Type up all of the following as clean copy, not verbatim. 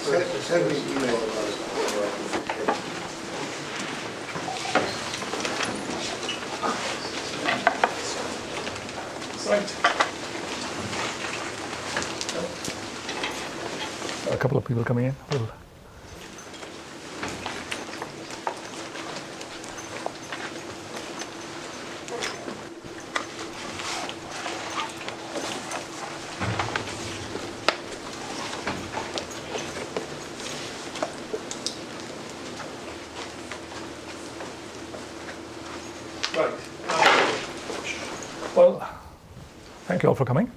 Send me an email about it. Right. A couple of people coming in. Right. Well, thank you all for coming.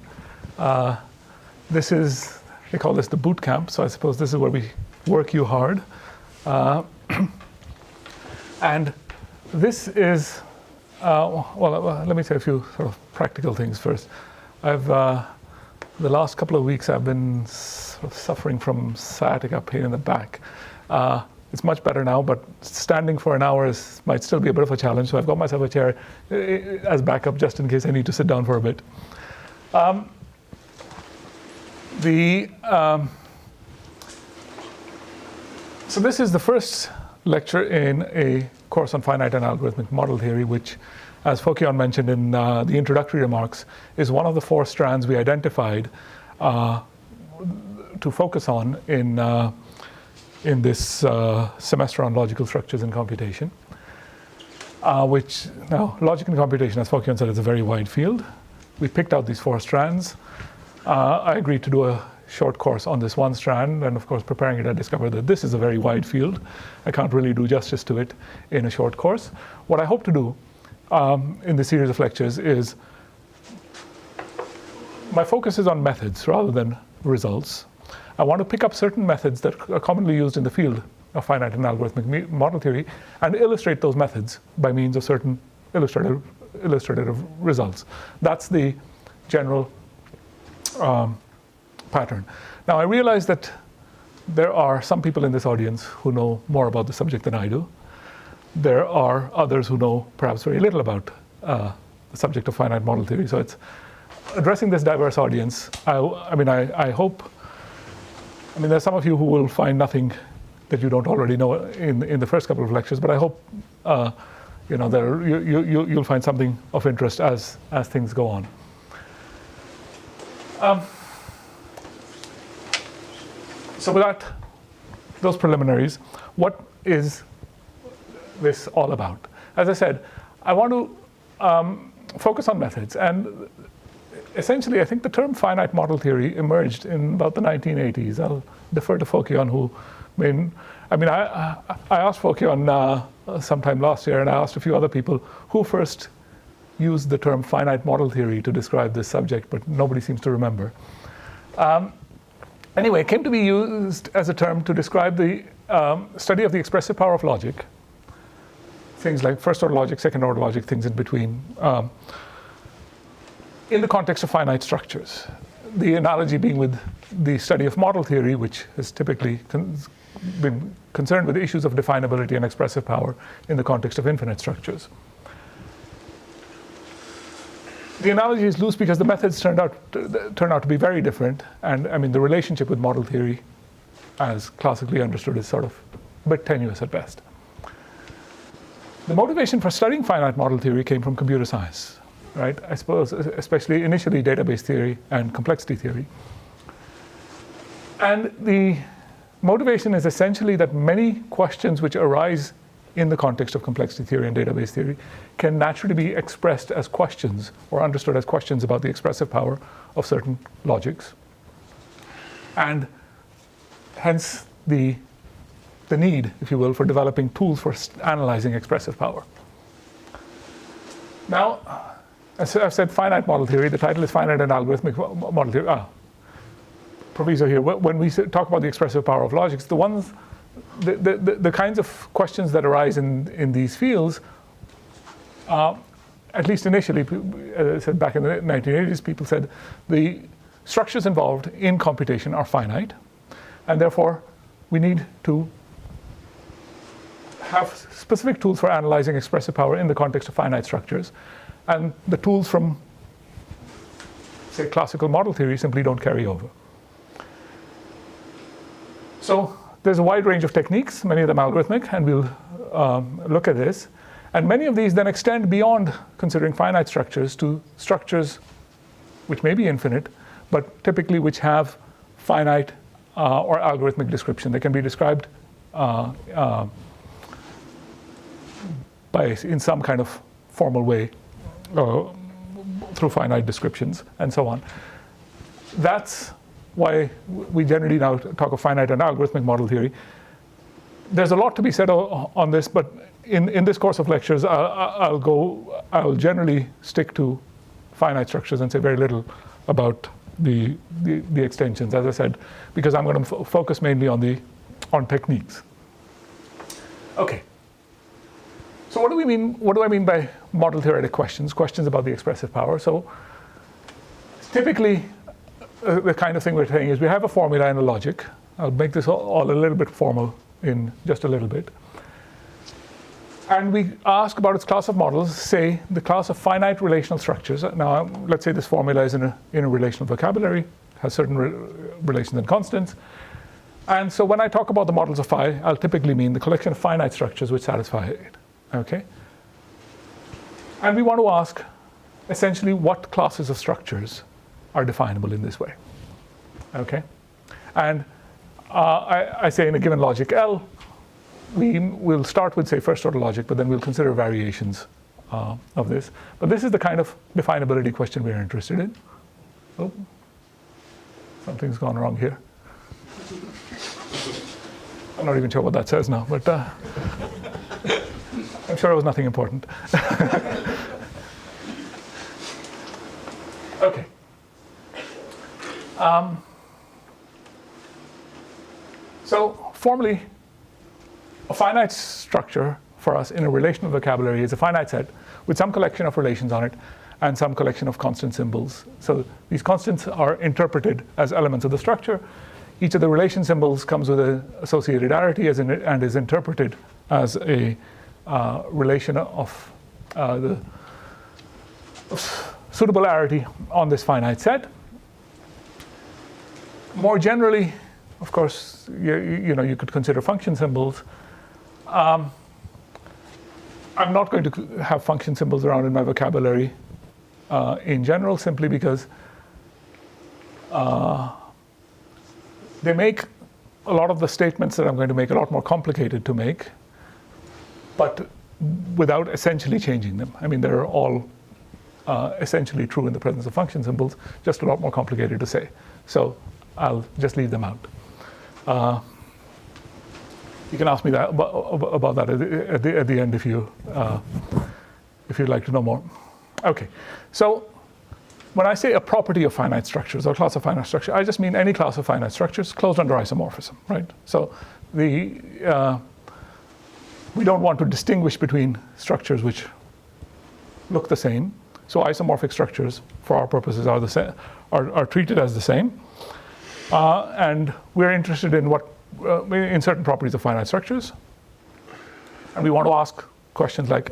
This is, they call this the boot camp, so I suppose this is where we work you hard. And this is, let me say a few sort of practical things first. The last couple of weeks I've been sort of suffering from sciatica pain in the back. It's much better now, but standing for an hour might still be a bit of a challenge, so I've got myself a chair as backup just in case I need to sit down for a bit. So this is the first lecture in a course on finite and algorithmic model theory, which, as Fokion mentioned in the introductory remarks, is one of the 4 strands we identified to focus on in this semester on logical structures and computation. Which, now, logic and computation, as Fokion said, is a very wide field. We picked out these 4 strands. I agreed to do a short course on this one strand, and of course, preparing it, I discovered that this is a very wide field. I can't really do justice to it in a short course. What I hope to do in this series of lectures is, my focus is on methods rather than results. I want to pick up certain methods that are commonly used in the field of finite and algorithmic model theory and illustrate those methods by means of certain illustrative results. That's the general pattern. Now, I realize that there are some people in this audience who know more about the subject than I do. There are others who know perhaps very little about the subject of finite model theory. So it's addressing this diverse audience. I hope, there's some of you who will find nothing that you don't already know in the first couple of lectures, but I hope you'll find something of interest as things go on. So with those preliminaries, what is this all about? As I said, I want to focus on methods, and essentially I think the term finite model theory emerged in about the 1980s. I'll defer to Fokion, I asked Fokion sometime last year, and I asked a few other people who first used the term finite model theory to describe this subject, but nobody seems to remember. Anyway, it came to be used as a term to describe the study of the expressive power of logic, things like first-order logic, second-order logic, things in between, in the context of finite structures. The analogy being with the study of model theory, which has typically been concerned with issues of definability and expressive power in the context of infinite structures. The analogy is loose because the methods turn out to be very different, and the relationship with model theory, as classically understood, is sort of a bit tenuous at best. The motivation for studying finite model theory came from computer science, right? I suppose, especially initially database theory and complexity theory. And the motivation is essentially that many questions which arise in the context of complexity theory and database theory can naturally be expressed as questions or understood as questions about the expressive power of certain logics. And hence the need, if you will, for developing tools for analyzing expressive power. Now, as I've said, finite model theory, the title is Finite and Algorithmic Model Theory. Proviso here, when we talk about the expressive power of logics, the kinds of questions that arise in these fields, at least initially, as I said back in the 1980s, people said the structures involved in computation are finite, and therefore we need to have specific tools for analyzing expressive power in the context of finite structures, and the tools from, say, classical model theory simply don't carry over. So there's a wide range of techniques, many of them algorithmic, and we'll look at this. And many of these then extend beyond considering finite structures to structures which may be infinite, but typically which have finite or algorithmic description. They can be described in some kind of formal way through finite descriptions and so on. That's why we generally now talk of finite and algorithmic model theory. There's a lot to be said on this, but in this course of lectures, I'll generally stick to finite structures and say very little about the extensions, as I said, because I'm going to focus mainly on techniques. Okay. So what do we mean? What do I mean by model theoretic questions? Questions about the expressive power. So typically, the kind of thing we're saying is we have a formula and a logic. I'll make this all a little bit formal in just a little bit. And we ask about its class of models, say the class of finite relational structures. Now, let's say this formula is in a relational vocabulary, has certain relations and constants. And so when I talk about the models of phi, I'll typically mean the collection of finite structures which satisfy it. Okay? And we want to ask, essentially, what classes of structures are definable in this way. Okay? And I say in a given logic L, we'll start with, say, first-order logic, but then we'll consider variations of this. But this is the kind of definability question we're interested in. Oh, something's gone wrong here. I'm not even sure what that says now, but I'm sure it was nothing important. Okay. So formally, a finite structure for us in a relational vocabulary is a finite set with some collection of relations on it and some collection of constant symbols. So these constants are interpreted as elements of the structure. Each of the relation symbols comes with an associated arity and is interpreted as a relation of the suitable arity on this finite set. More generally, of course, you could consider function symbols. I'm not going to have function symbols around in my vocabulary in general, simply because they make a lot of the statements that I'm going to make a lot more complicated to make, but without essentially changing them. I mean, they're all essentially true in the presence of function symbols, just a lot more complicated to say. So I'll just leave them out. You can ask me that about that at the end if you'd like to know more. Okay, so when I say a property of finite structures or class of finite structure, I just mean any class of finite structures closed under isomorphism, right? So we don't want to distinguish between structures which look the same. So isomorphic structures, for our purposes, are the same, are treated as the same, and we're interested in in certain properties of finite structures, and we want to ask questions like,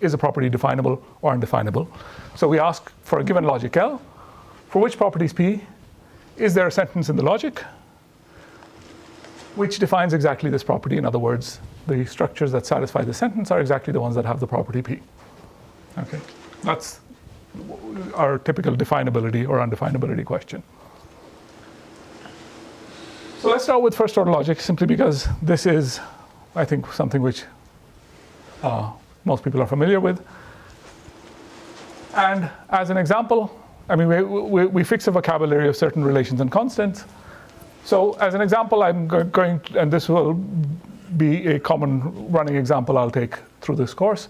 is a property definable or undefinable? So we ask for a given logic L, for which properties P, is there a sentence in the logic which defines exactly this property? In other words, the structures that satisfy the sentence are exactly the ones that have the property P. Okay, that's our typical definability or undefinability question. So let's start with first order logic, simply because this is, I think, something which most people are familiar with. And as an example, I mean, we fix a vocabulary of certain relations and constants. So as an example, I'm going, and this will be a common running example I'll take through this course.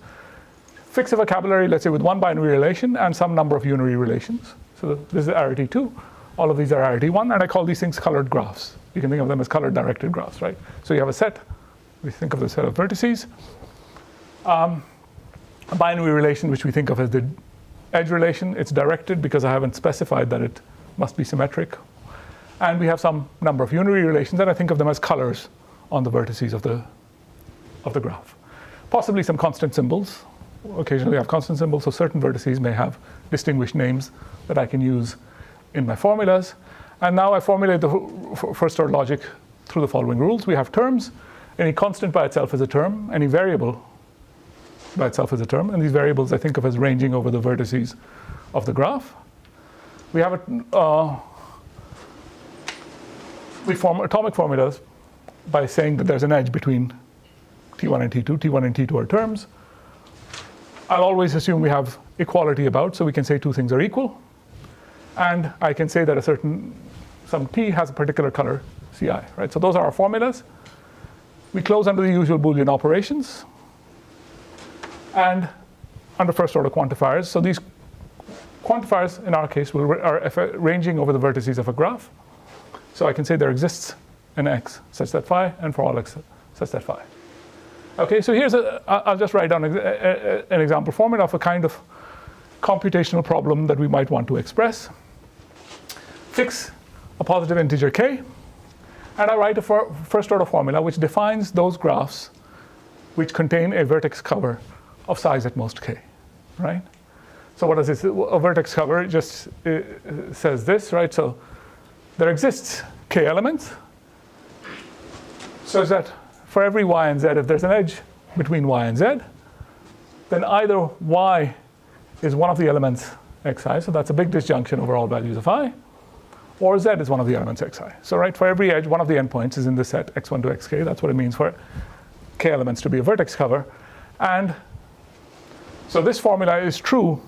Fix a vocabulary, let's say, with one binary relation and some number of unary relations. So this is arity 2. All of these are arity 1, and I call these things colored graphs. You can think of them as color directed graphs, right? So you have a set, we think of the set of vertices. A binary relation, which we think of as the edge relation. It's directed because I haven't specified that it must be symmetric. And we have some number of unary relations, and I think of them as colors on the vertices of the graph. Possibly some constant symbols. Occasionally I have constant symbols, so certain vertices may have distinguished names that I can use in my formulas. And now I formulate the first order logic through the following rules. We have terms. Any constant by itself is a term. Any variable by itself is a term. And these variables I think of as ranging over the vertices of the graph. We have we form atomic formulas by saying that there's an edge between T1 and T2. T1 and T2 are terms. I'll always assume we have equality about, so we can say two things are equal. And I can say that some T has a particular color, Ci, right? So those are our formulas. We close under the usual Boolean operations and under first order quantifiers. So these quantifiers, in our case, are ranging over the vertices of a graph. So I can say there exists an x such that phi, and for all x such that phi. Okay, so I'll just write down an example formula of a kind of computational problem that we might want to express. Fix a positive integer k, and I write a first order formula which defines those graphs which contain a vertex cover of size at most k, right? So what does this? A vertex cover just says this, right? So there exists k elements, such that for every y and z, if there's an edge between y and z, then either y is one of the elements xi, so that's a big disjunction over all values of I, or z is one of the elements xi. So right, for every edge, one of the endpoints is in the set x1 to xk. That's what it means for k elements to be a vertex cover. And so this formula is true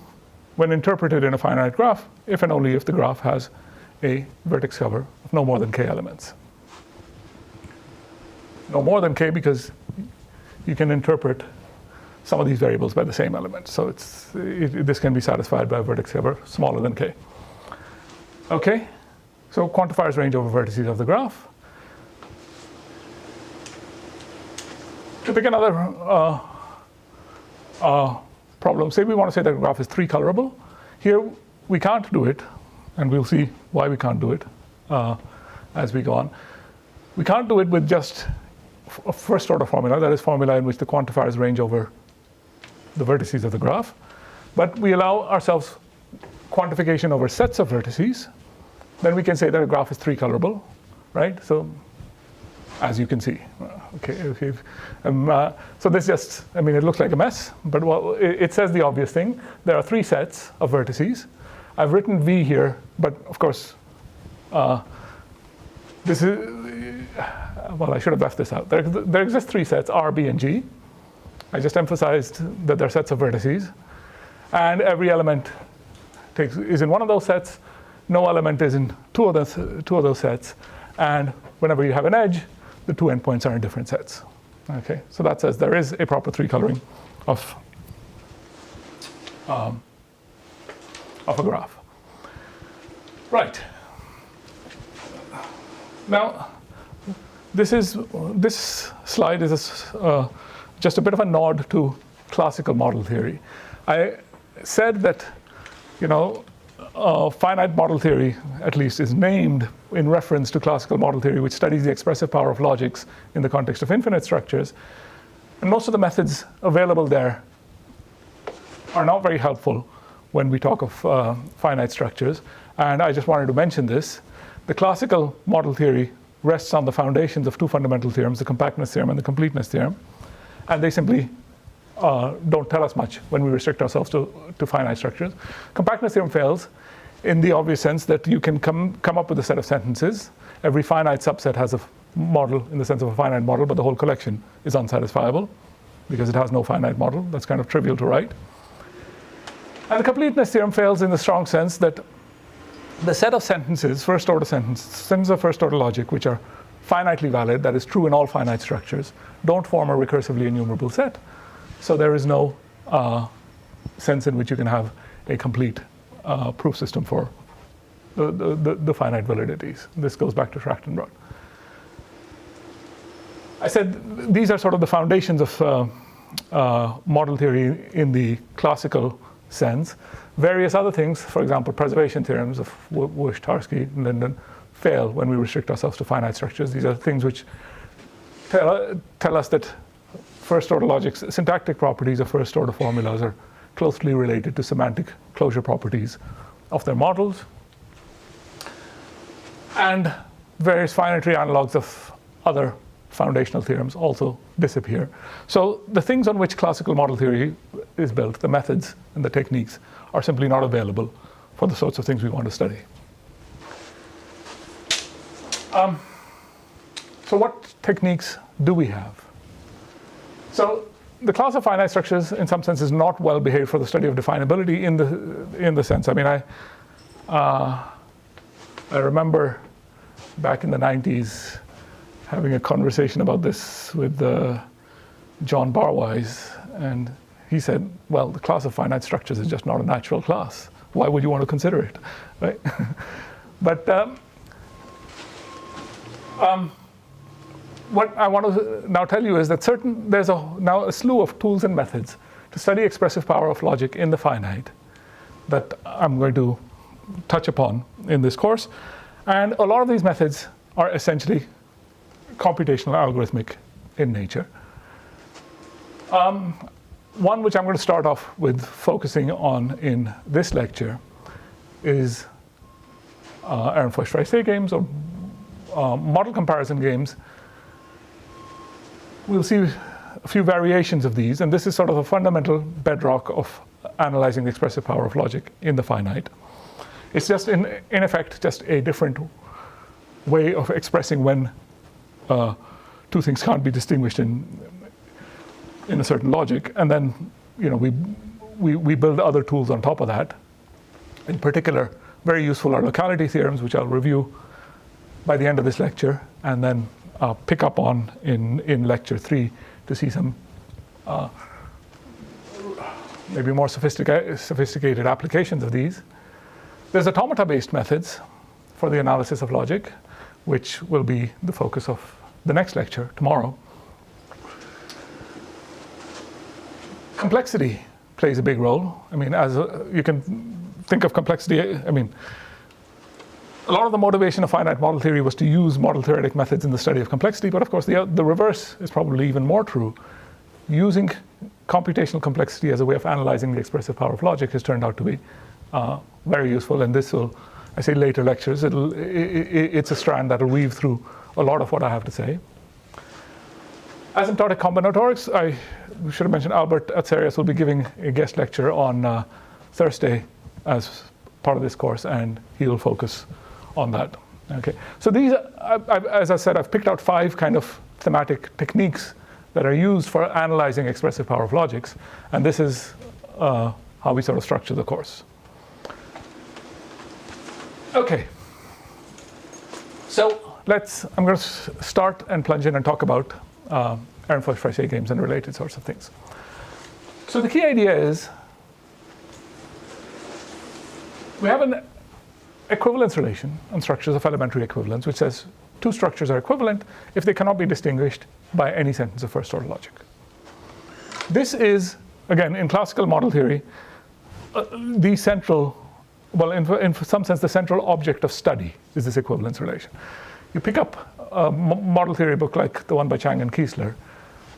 when interpreted in a finite graph, if and only if the graph has a vertex cover of no more than k elements. No more than k because you can interpret some of these variables by the same element. So this can be satisfied by a vertex cover smaller than k. Okay, so quantifiers range over vertices of the graph. To pick another problem, say we want to say that a graph is three-colorable. Here we can't do it, and we'll see why we can't do it as we go on. We can't do it with just a first order formula, that is formula in which the quantifiers range over the vertices of the graph. But we allow ourselves quantification over sets of vertices. Then we can say that a graph is three-colorable, right? So as you can see. Okay. So this just, I mean, it looks like a mess, but well, it says the obvious thing. There are three sets of vertices. I've written V here, but of course, this is, well, I should have left this out. There exist three sets, R, B, and G. I just emphasized that they're sets of vertices. And every element is in one of those sets. No element is in two of those sets. And whenever you have an edge, the two endpoints are in different sets. Okay, so that says there is a proper three-coloring of a graph. Right. Now, this slide is just a bit of a nod to classical model theory. I said that, finite model theory, at least, is named in reference to classical model theory, which studies the expressive power of logics in the context of infinite structures. And most of the methods available there are not very helpful when we talk of finite structures. And I just wanted to mention this. The classical model theory rests on the foundations of two fundamental theorems, the compactness theorem and the completeness theorem. And they simply don't tell us much when we restrict ourselves to finite structures. Compactness theorem fails in the obvious sense that you can come up with a set of sentences. Every finite subset has a model in the sense of a finite model, but the whole collection is unsatisfiable because it has no finite model. That's kind of trivial to write. And the completeness theorem fails in the strong sense that the set of sentences, first-order sentences of first-order logic, which are finitely valid, that is true in all finite structures, don't form a recursively enumerable set. So there is no sense in which you can have a complete proof system for the finite validities. This goes back to Trachtenbrot. I said these are sort of the foundations of model theory in the classical sense. Various other things, for example, preservation theorems of Wush, Tarski, and Linden, fail when we restrict ourselves to finite structures. These are things which tell us that first-order logic's syntactic properties of first-order formulas are closely related to semantic closure properties of their models. And various finitary analogs of other foundational theorems also disappear. So the things on which classical model theory is built, the methods and the techniques, are simply not available for the sorts of things we want to study. So what techniques do we have? So the class of finite structures, in some sense, is not well behaved for the study of definability in the sense. I mean, I remember back in the 90s having a conversation about this with John Barwise, and he said, well, the class of finite structures is just not a natural class. Why would you want to consider it, right? But what I want to now tell you is that there's now a slew of tools and methods to study expressive power of logic in the finite that I'm going to touch upon in this course. And a lot of these methods are essentially computational algorithmic in nature. One which I'm going to start off with focusing on in this lecture is Ehrenfeucht-Fraisse games, or model comparison games. We'll see a few variations of these, and this is sort of a fundamental bedrock of analyzing the expressive power of logic in the finite. It's just, in effect, just a different way of expressing when two things can't be distinguished in a certain logic, and then we build other tools on top of that. In particular, very useful are locality theorems, which I'll review by the end of this lecture, and then pick up on in lecture 3 to see some maybe more sophisticated applications of these. There's automata-based methods for the analysis of logic, which will be the focus of the next lecture tomorrow. Complexity plays a big role. I mean, you can think of complexity, I mean, a lot of the motivation of finite model theory was to use model theoretic methods in the study of complexity, but of course the reverse is probably even more true. Using computational complexity as a way of analyzing the expressive power of logic has turned out to be very useful, and this will, I say later lectures, it's a strand that will weave through a lot of what I have to say. Asymptotic combinatorics, I should have mentioned Albert Atzerius will be giving a guest lecture on Thursday as part of this course, and he'll focus on that. Okay, so these, as I said, I've picked out 5 kind of thematic techniques that are used for analyzing expressive power of logics, and this is how we sort of structure the course. Okay, so I'm going to start and plunge in and talk about Ehrenfeucht-Fraisse games and related sorts of things. So the key idea is we have an equivalence relation on structures of elementary equivalence, which says two structures are equivalent if they cannot be distinguished by any sentence of first order logic. This is, again, in classical model theory, the central, well, in some sense, the central object of study is this equivalence relation. You pick up a model theory book like the one by Chang and Kiesler,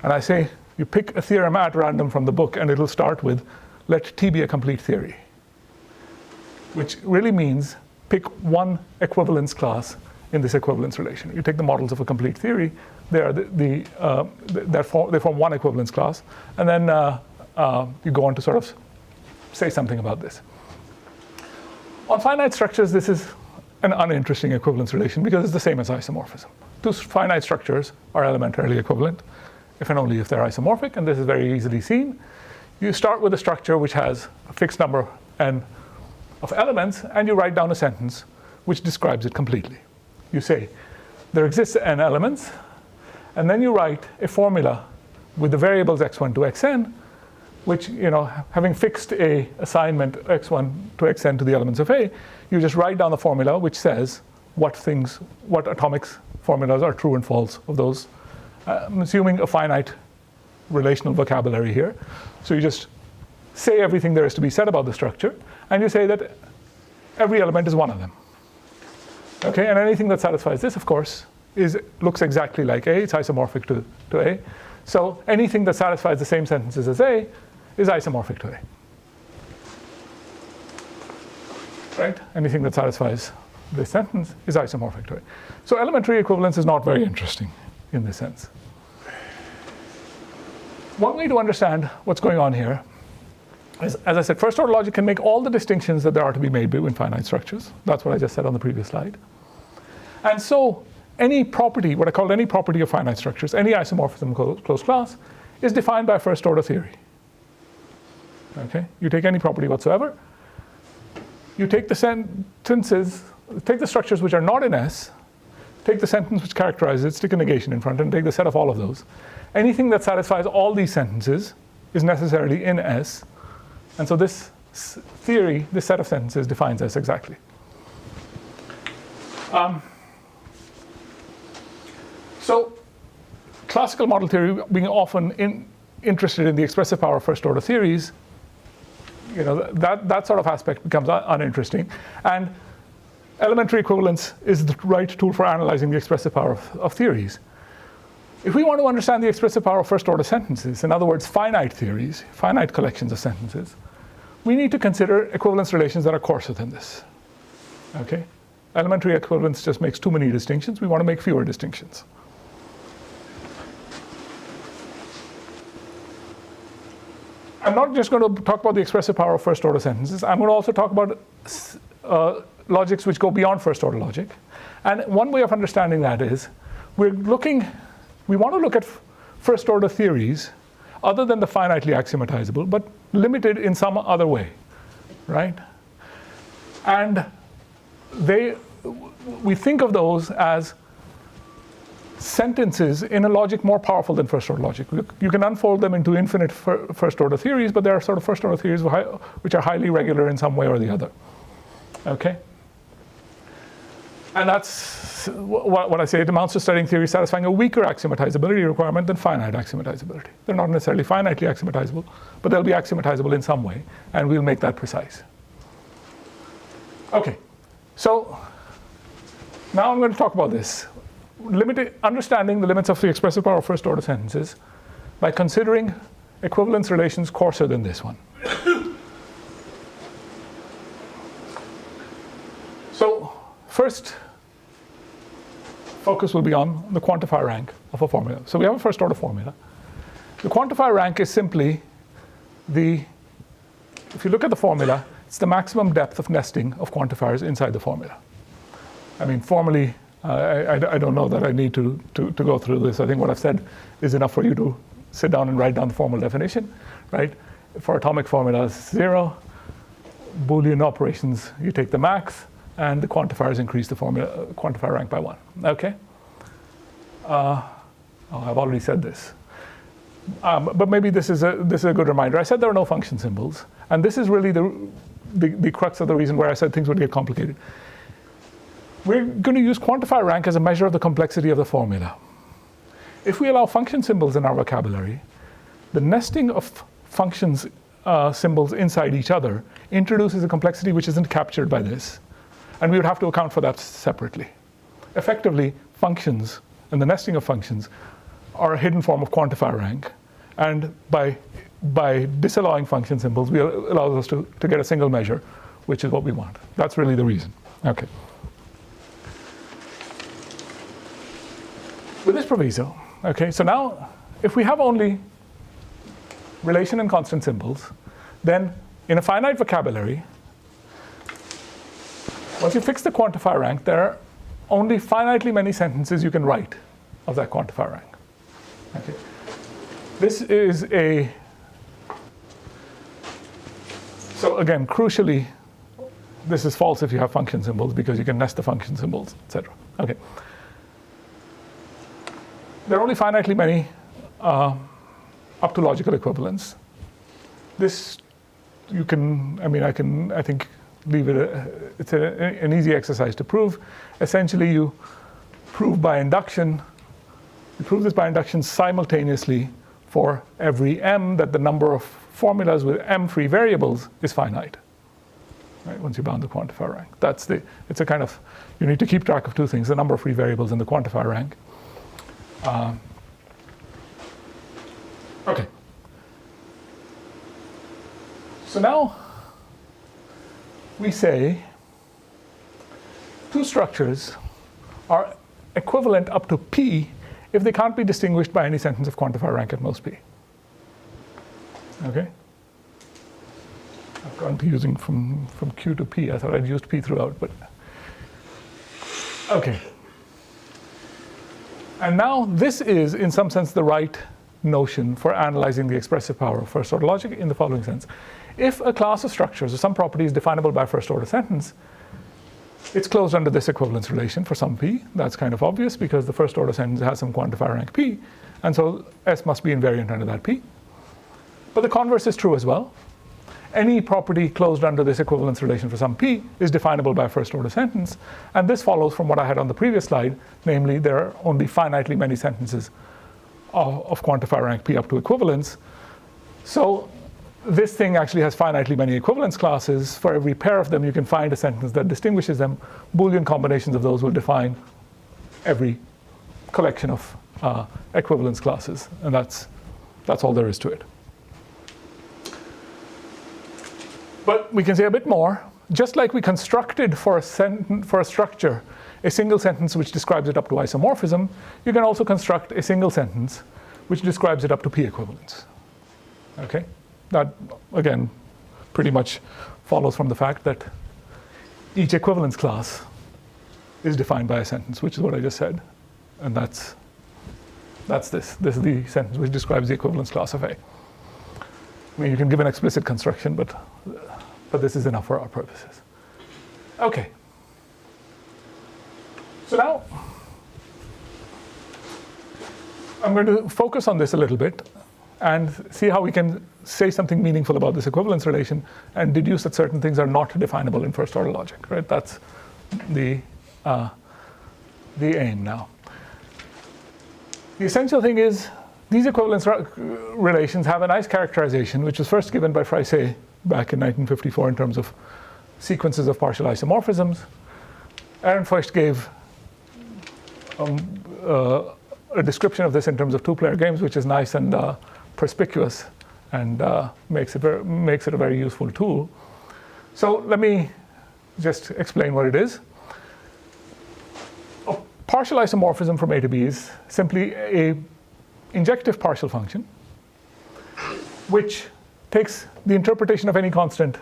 and I say you pick a theorem at random from the book, and it'll start with, let T be a complete theory, which really means pick one equivalence class in this equivalence relation. You take the models of a complete theory, they form one equivalence class, and then you go on to sort of say something about this. On finite structures, this is an uninteresting equivalence relation because it's the same as isomorphism. Two finite structures are elementarily equivalent, if and only if they're isomorphic, and this is very easily seen. You start with a structure which has a fixed number n of elements, and you write down a sentence which describes it completely. You say, there exists n elements, and then you write a formula with the variables x1 to xn, which, having fixed a assignment x1 to xn to the elements of A, you just write down the formula which says what atomic formulas are true and false of those. I'm assuming a finite relational vocabulary here. So you just say everything there is to be said about the structure, and you say that every element is one of them. Okay, and anything that satisfies this, of course, looks exactly like A. It's isomorphic to A. So anything that satisfies the same sentences as A is isomorphic to A. Right? Anything that satisfies this sentence is isomorphic to A. So elementary equivalence is not very interesting in this sense. One way to understand what's going on here is, as I said, first order logic can make all the distinctions that there are to be made between finite structures. That's what I just said on the previous slide. And so any property, what I call any property of finite structures, any isomorphism closed class, is defined by first order theory. Okay? You take any property whatsoever, you take the sentences, take the structures which are not in S, take the sentence which characterizes it, stick a negation in front, and take the set of all of those. Anything that satisfies all these sentences is necessarily in S, and so this theory, this set of sentences, defines S exactly. So classical model theory, being often interested in the expressive power of first order theories, you know, that sort of aspect becomes uninteresting. And elementary equivalence is the right tool for analyzing the expressive power of theories. If we want to understand the expressive power of first order sentences, in other words, finite theories, finite collections of sentences, we need to consider equivalence relations that are coarser than this. Okay? Elementary equivalence just makes too many distinctions. We want to make fewer distinctions. I'm not just going to talk about the expressive power of first order sentences. I'm going to also talk about logics which go beyond first order logic. And one way of understanding that is we want to look at first order theories other than the finitely axiomatizable, but limited in some other way, right? And we think of those as sentences in a logic more powerful than first order logic. You can unfold them into infinite first order theories, but there are sort of first order theories which are highly regular in some way or the other. Okay? And that's what I say. It amounts to studying theories satisfying a weaker axiomatizability requirement than finite axiomatizability. They're not necessarily finitely axiomatizable, but they'll be axiomatizable in some way, and we'll make that precise. Okay, so now I'm going to talk about this. Understanding the limits of the expressive power of first order sentences by considering equivalence relations coarser than this one. So first focus will be on the quantifier rank of a formula. So we have a first order formula. The quantifier rank is simply if you look at the formula, it's the maximum depth of nesting of quantifiers inside the formula. I mean, formally, I don't know that I need to go through this. I think what I've said is enough for you to sit down and write down the formal definition, right? For atomic formulas, 0. Boolean operations, you take the max, and the quantifiers increase the formula quantifier rank by 1. Okay? I've already said this. But maybe this is a good reminder. I said there are no function symbols, and this is really the crux of the reason where I said things would get complicated. We're going to use quantifier rank as a measure of the complexity of the formula. If we allow function symbols in our vocabulary, the nesting of functions symbols inside each other introduces a complexity which isn't captured by this. And we would have to account for that separately. Effectively, functions and the nesting of functions are a hidden form of quantifier rank. And by disallowing function symbols, it allows us to get a single measure, which is what we want. That's really the reason. Okay. With this proviso, okay, so now if we have only relation and constant symbols, then in a finite vocabulary, once you fix the quantifier rank, there are only finitely many sentences you can write of that quantifier rank. Okay. This is so again, crucially, this is false if you have function symbols because you can nest the function symbols, etc. Okay. There are only finitely many up to logical equivalence. This you can, I think leave it, it's an easy exercise to prove. Essentially you prove by induction, you prove this by induction simultaneously for every m that the number of formulas with m free variables is finite. Right, once you bound the quantifier rank. It's a kind of, you need to keep track of two things, the number of free variables and the quantifier rank. Okay. So now we say two structures are equivalent up to p if they can't be distinguished by any sentence of quantifier rank at most p. Okay? I've gone to using from Q to P. I thought I'd used P throughout, but okay. And now this is, in some sense, the right notion for analyzing the expressive power of first-order logic in the following sense. If a class of structures or some property is definable by a first-order sentence, it's closed under this equivalence relation for some p. That's kind of obvious because the first-order sentence has some quantifier rank p, and so S must be invariant under that p. But the converse is true as well. Any property closed under this equivalence relation for some p is definable by a first-order sentence, and this follows from what I had on the previous slide, namely there are only finitely many sentences of quantifier rank p up to equivalence. So this thing actually has finitely many equivalence classes. For every pair of them, you can find a sentence that distinguishes them. Boolean combinations of those will define every collection of equivalence classes, and that's all there is to it. But we can say a bit more. Just like we constructed for a structure a single sentence which describes it up to isomorphism, you can also construct a single sentence which describes it up to p equivalence. Okay? That, again, pretty much follows from the fact that each equivalence class is defined by a sentence, which is what I just said. And that's this. This is the sentence which describes the equivalence class of A. I mean, you can give an explicit construction, but this is enough for our purposes. Okay. So now, I'm going to focus on this a little bit and see how we can say something meaningful about this equivalence relation and deduce that certain things are not definable in first-order logic, right? That's the aim now. The essential thing is these equivalence relations have a nice characterization, which was first given by Fraisse back in 1954 in terms of sequences of partial isomorphisms. Ehrenfeucht gave a description of this in terms of two-player games, which is nice and perspicuous and makes it a very useful tool. So let me just explain what it is. A partial isomorphism from A to B is simply an injective partial function which takes the interpretation of any constant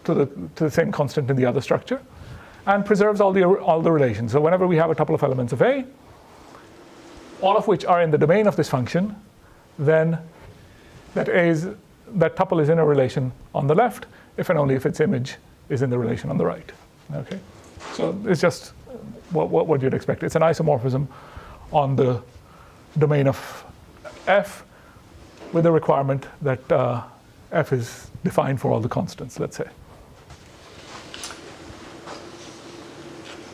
to the same constant in the other structure and preserves all the relations. So whenever we have a tuple of elements of A, all of which are in the domain of this function, then that tuple is in a relation on the left, if and only if its image is in the relation on the right. Okay, so it's just what you'd expect. It's an isomorphism on the domain of F, with the requirement that F is defined for all the constants, let's say.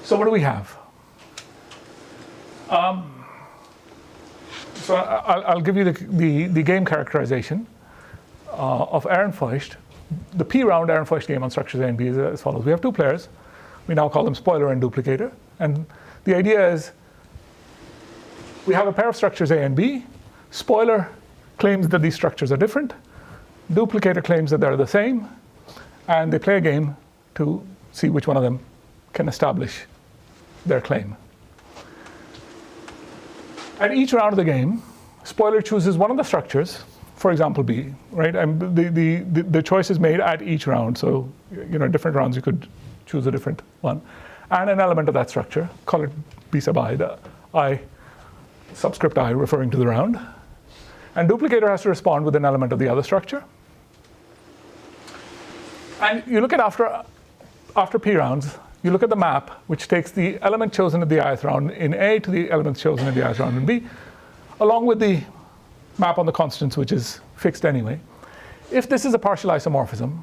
So what do we have? So I'll give you the game characterization of Ehrenfeucht. The P-round Ehrenfeucht game on structures A and B is as follows. We have two players. We now call them spoiler and duplicator. And the idea is we have a pair of structures A and B. Spoiler claims that these structures are different. Duplicator claims that they're the same. And they play a game to see which one of them can establish their claim. At each round of the game, spoiler chooses one of the structures, for example, B, right? And the choice is made at each round. So, different rounds you could choose a different one. And an element of that structure, call it B sub I, the I subscript I referring to the round. And duplicator has to respond with an element of the other structure. And you look at after P rounds, you look at the map, which takes the element chosen in the ith round in A to the element chosen in the ith round in B, along with the map on the constants, which is fixed anyway. If this is a partial isomorphism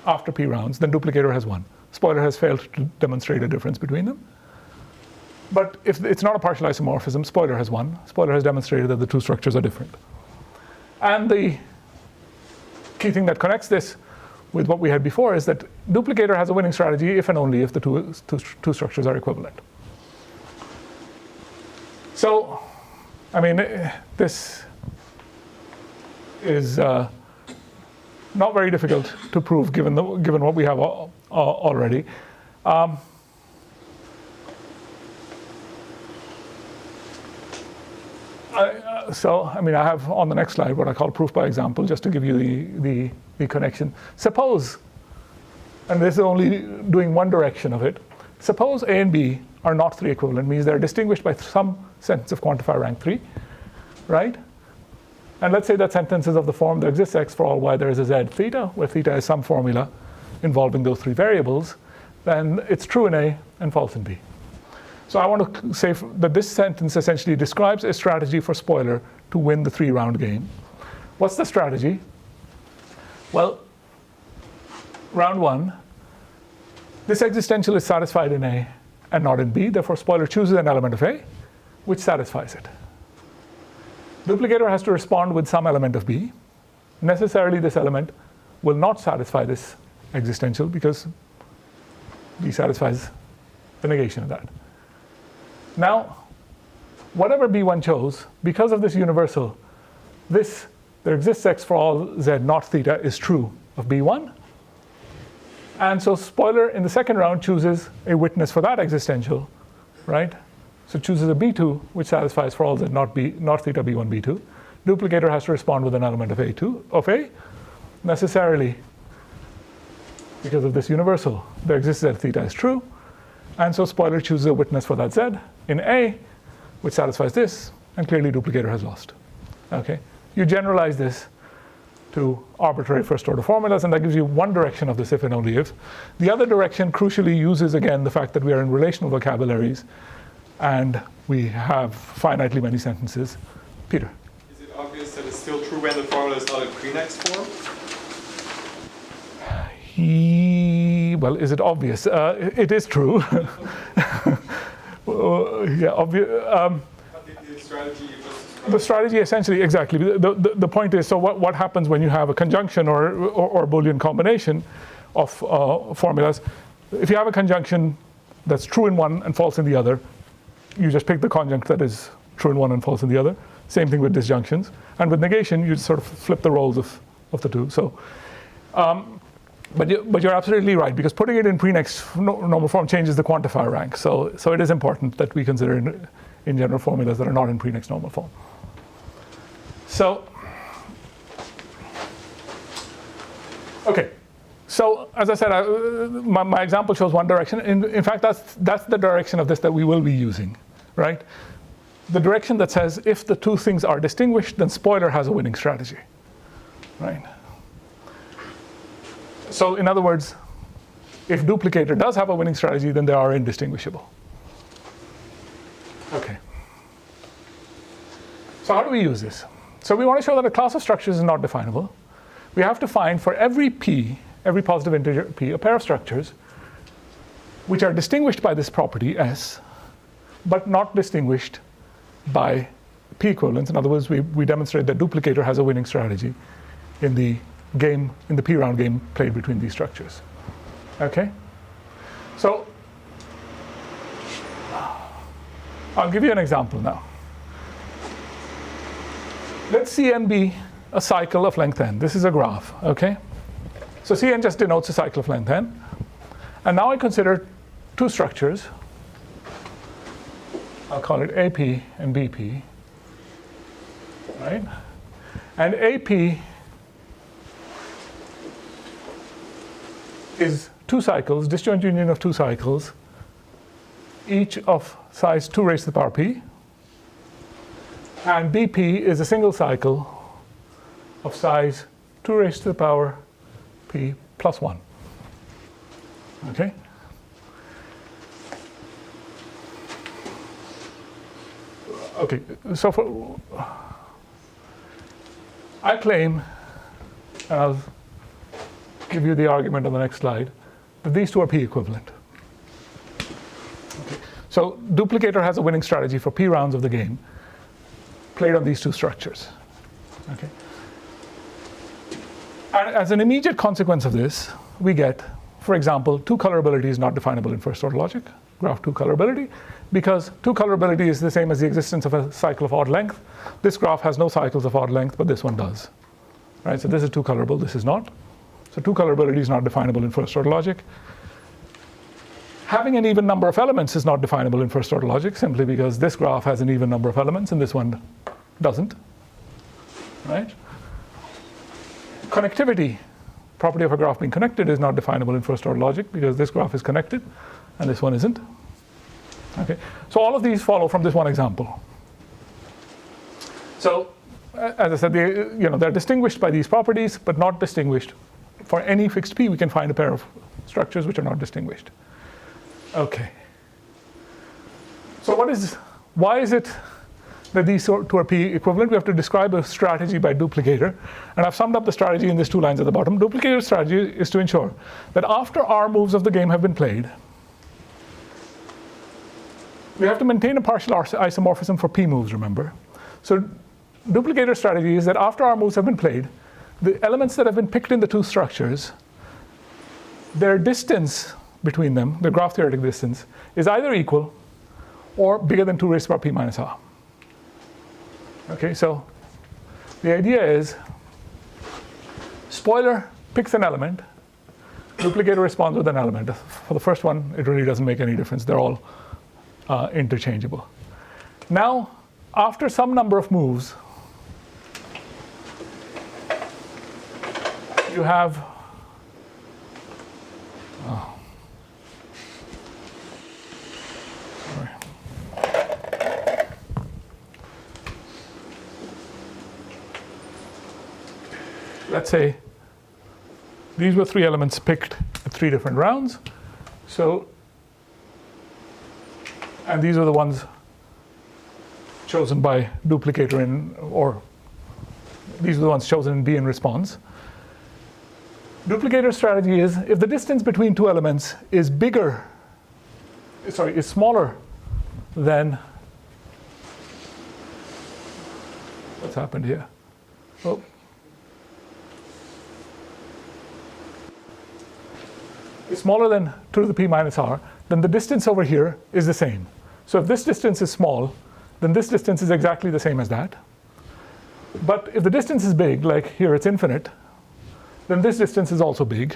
after P rounds, then duplicator has won. Spoiler has failed to demonstrate a difference between them. But if it's not a partial isomorphism, spoiler has won. Spoiler has demonstrated that the two structures are different. And the key thing that connects this with what we had before is that duplicator has a winning strategy if and only if the two structures are equivalent. So, I mean, this is not very difficult to prove given what we have already. I have on the next slide what I call proof by example, just to give you the connection. Suppose, and this is only doing one direction of it, suppose A and B are not 3 equivalent, means they're distinguished by some sentence of quantifier rank 3, right? And let's say that sentence is of the form, there exists X for all Y, there is a Z theta, where theta is some formula involving those 3 variables, then it's true in A and false in B. So I want to say that this sentence essentially describes a strategy for spoiler to win the 3-round game. What's the strategy? Well, round 1, this existential is satisfied in A and not in B, therefore spoiler chooses an element of A which satisfies it. Duplicator has to respond with some element of B. Necessarily this element will not satisfy this existential because B satisfies the negation of that. Now, whatever B1 chose, because of this universal, there exists X for all Z not theta is true of B1. And so spoiler in the second round chooses a witness for that existential, right? So it chooses a B2, which satisfies for all Z not theta B1 B2. Duplicator has to respond with an element of A. Necessarily, because of this universal, there exists Z theta is true. And so spoiler chooses a witness for that Z in A, which satisfies this, and clearly duplicator has lost. Okay? You generalize this to arbitrary first-order formulas, and that gives you one direction of this if and only if. The other direction crucially uses, again, the fact that we are in relational vocabularies, and we have finitely many sentences. Peter? Is it obvious that it's still true when the formula is not in pre-next form? Well, is it obvious? It is true. The strategy essentially, exactly. The point is, so what happens when you have a conjunction or Boolean combination of formulas? If you have a conjunction that's true in one and false in the other, you just pick the conjunct that is true in one and false in the other. Same thing with disjunctions. And with negation, you sort of flip the roles of the two. So, but you're absolutely right, because putting it in pre-next normal form changes the quantifier rank. So it is important that we consider in general formulas that are not in pre-next normal form. So, okay. So as I said, my example shows one direction. In fact, that's the direction of this that we will be using, right? The direction that says if the two things are distinguished, then spoiler has a winning strategy, right? So in other words, if duplicator does have a winning strategy, then they are indistinguishable. Okay. So how do we use this? So we want to show that a class of structures is not definable. We have to find for every p, every positive integer p, a pair of structures which are distinguished by this property S, but not distinguished by p equivalence. In other words, we demonstrate that duplicator has a winning strategy in the game, in the p-round game played between these structures. Okay? So I'll give you an example now. Let Cn be a cycle of length n. This is a graph, okay? So Cn just denotes a cycle of length n. And now I consider two structures. I'll call it AP and BP, right? And AP is two cycles, disjoint union of two cycles, each of size 2 raised to the power p. And BP is a single cycle of size 2 raised to the power p plus 1. Okay? Okay, so I claim, and I'll give you the argument on the next slide, that these two are p equivalent. Okay. So duplicator has a winning strategy for p rounds of the game played on these two structures. Okay. And as an immediate consequence of this, we get, for example, two colorability is not definable in first order logic, graph 2 colorability, because 2 colorability is the same as the existence of a cycle of odd length. This graph has no cycles of odd length, but this one does. Right? So this is 2 colorable, this is not. So 2 colorability is not definable in first order logic. Having an even number of elements is not definable in first order logic, simply because this graph has an even number of elements and this one doesn't, right? Connectivity, property of a graph being connected, is not definable in first order logic because this graph is connected and this one isn't. Okay, so all of these follow from this one example. So, as I said, they're distinguished by these properties, but not distinguished. For any fixed p, we can find a pair of structures which are not distinguished. Okay. So why is it that these two are p equivalent? We have to describe a strategy by duplicator. And I've summed up the strategy in these 2 lines at the bottom. Duplicator strategy is to ensure that after R moves of the game have been played, we have to maintain a partial isomorphism for p moves, remember. So duplicator strategy is that after R moves have been played, the elements that have been picked in the 2 structures, their distance between them, the graph theoretic distance, is either equal or bigger than 2 raised to the power p minus r. Okay, so the idea is spoiler picks an element, duplicator responds with an element. For the first one, it really doesn't make any difference. They're all interchangeable. Now, after some number of moves, you have let's say these were 3 elements picked at 3 different rounds. So, and these are the ones chosen by duplicator or these are the ones chosen in B in response. Duplicator strategy is if the distance between 2 elements is smaller than, what's happened here? Oh. Is smaller than 2 to the p minus r, then the distance over here is the same. So if this distance is small, then this distance is exactly the same as that. But if the distance is big, like here it's infinite, then this distance is also big,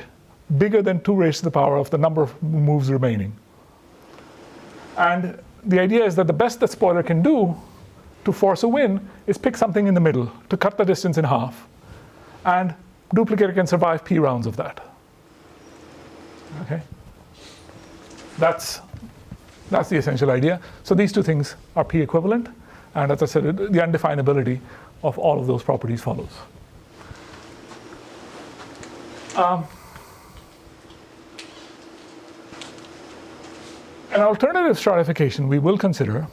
bigger than 2 raised to the power of the number of moves remaining. And the idea is that the best that spoiler can do to force a win is pick something in the middle to cut the distance in half. And duplicator can survive p rounds of that. Okay, that's the essential idea. So these 2 things are p equivalent, and as I said, the undefinability of all of those properties follows. An alternative stratification we will consider,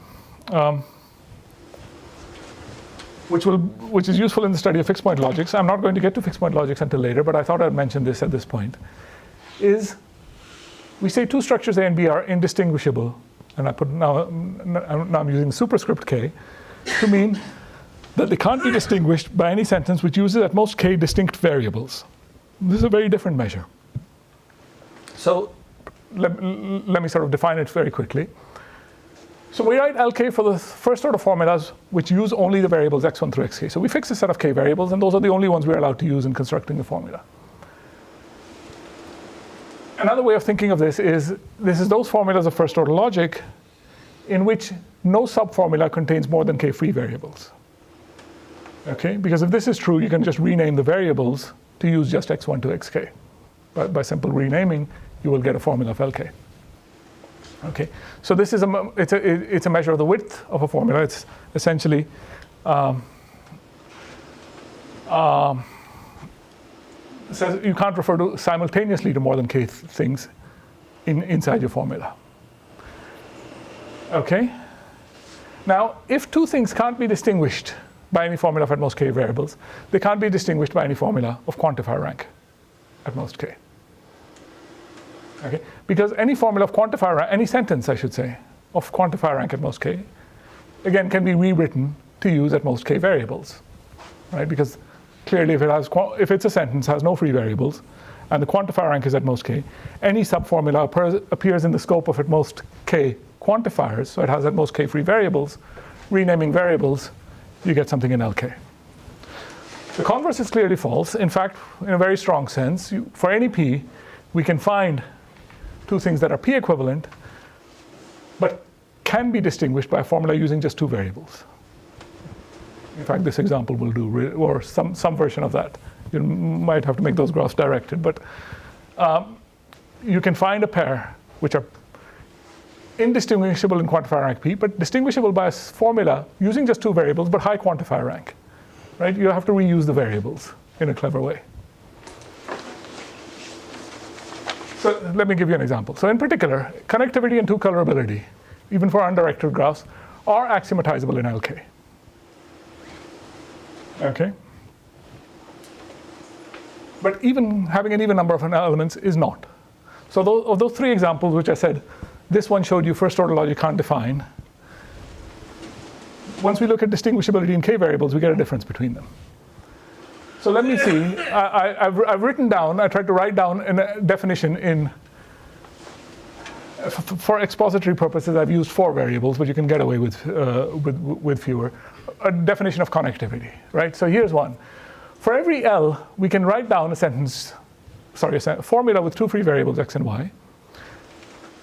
which is useful in the study of fixed point logics. I'm not going to get to fixed point logics until later, but I thought I'd mention this at this point. Is we say 2 structures A and B are indistinguishable, and now I'm using superscript k to mean that they can't be distinguished by any sentence which uses at most k distinct variables. This is a very different measure. So let me sort of define it very quickly. So we write LK for the first order formulas which use only the variables x1 through xk. So we fix a set of k variables, and those are the only ones we're allowed to use in constructing the formula. Another way of thinking of this is those formulas of first order logic in which no subformula contains more than k free variables. Okay, because if this is true, you can just rename the variables to use just x1 to xk. By simple renaming, you will get a formula of LK. Okay, so this is it's a measure of the width of a formula. It's essentially says you can't refer to simultaneously to more than k things inside your formula. Okay? Now, if 2 things can't be distinguished by any formula of at most k variables, they can't be distinguished by any formula of quantifier rank at most k. Okay? Because any formula of quantifier rank, any sentence I should say, of quantifier rank at most k, again can be rewritten to use at most k variables. Right? Because clearly, if it's a sentence has no free variables, and the quantifier rank is at most k, any subformula appears in the scope of at most k quantifiers, so it has at most k free variables. Renaming variables, you get something in LK. The converse is clearly false. In fact, in a very strong sense, for any p, we can find 2 things that are p equivalent, but can be distinguished by a formula using just 2 variables. In fact, this example will do, or some version of that. You might have to make those graphs directed, but you can find a pair which are indistinguishable in quantifier rank P, but distinguishable by a formula using just two variables, but high quantifier rank. Right? You have to reuse the variables in a clever way. So let me give you an example. So in particular, connectivity and two-colorability, even for undirected graphs, are axiomatizable in LK. Okay? But even having an even number of elements is not. So of those three examples which I said, this one showed you first order logic can't define. Once we look at distinguishability in K variables, we get a difference between them. So let me see. I've written down, I tried to write down a definition in, for expository purposes, I've used 4 variables, but you can get away with fewer. A definition of connectivity, right? So here's one. For every L, we can write down a formula with 2 free variables, x and y,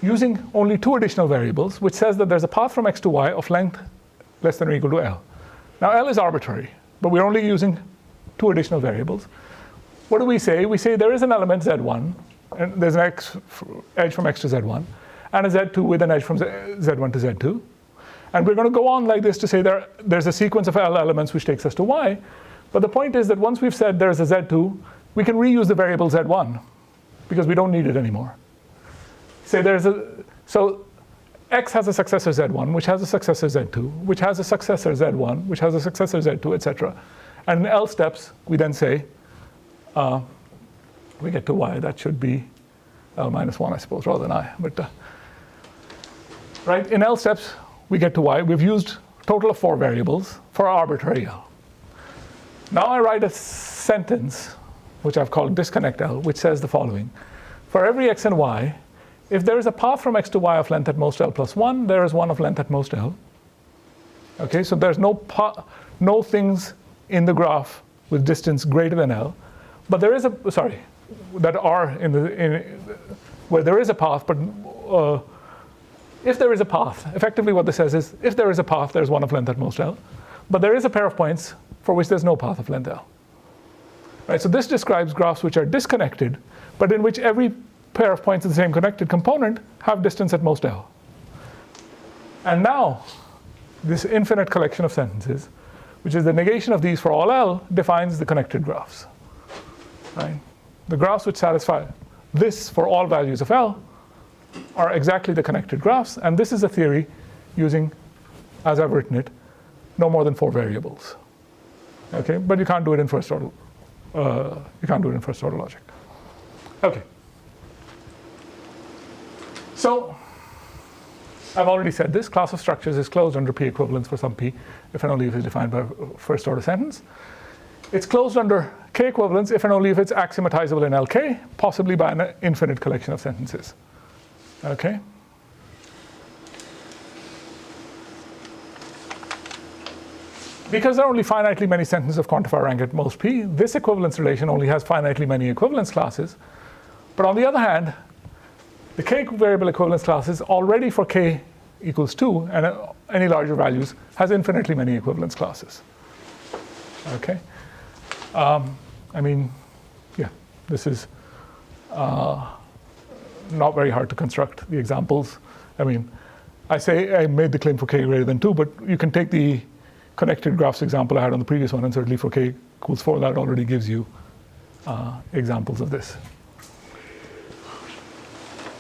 using only 2 additional variables, which says that there's a path from x to y of length less than or equal to L. Now L is arbitrary, but we're only using 2 additional variables. What do we say? We say there is an element z1, and there's an edge from x to z1, and a z2 with an edge from z1 to z2. And we're going to go on like this to say there's a sequence of L elements which takes us to y. But the point is that once we've said there's a z2, we can reuse the variable z1 because we don't need it anymore. Say so x has a successor z1, which has a successor z2, which has a successor z1, which has a successor z2, etc. And in L steps, we then say, we get to y. That should be L minus 1, I suppose, rather than I. But right, in L steps, we get to y. We've used a total of 4 variables for our arbitrary L. Now I write a sentence, which I've called disconnect L, which says the following. For every x and y, if there is a path from x to y of length at most L plus 1, there is one of length at most L. Okay, so there's no things in the graph with distance greater than L, but there is that are where there is a path, but if there is a path, effectively what this says is, if there is a path, there's one of length at most L, but there is a pair of points for which there's no path of length L. Right, so this describes graphs which are disconnected, but in which every pair of points in the same connected component have distance at most L. And now, this infinite collection of sentences, which is the negation of these for all L, defines the connected graphs. Right? The graphs which satisfy this for all values of L are exactly the connected graphs, and this is a theory using, as I've written it, no more than 4 variables. Okay, but you can't do it in first order. Logic. Okay. So I've already said this. Class of structures is closed under P equivalence for some P, if and only if it's defined by a first order sentence. It's closed under K equivalence if and only if it's axiomatizable in LK, possibly by an infinite collection of sentences. Okay. Because there are only finitely many sentences of quantifier rank at most P, this equivalence relation only has finitely many equivalence classes. But on the other hand, the K variable equivalence classes already for K equals 2 and any larger values has infinitely many equivalence classes. Okay. I mean, yeah, this is not very hard to construct the examples. I mean, I say I made the claim for K greater than 2, but you can take the connected graphs example I had on the previous one, and certainly for K equals 4, that already gives you examples of this.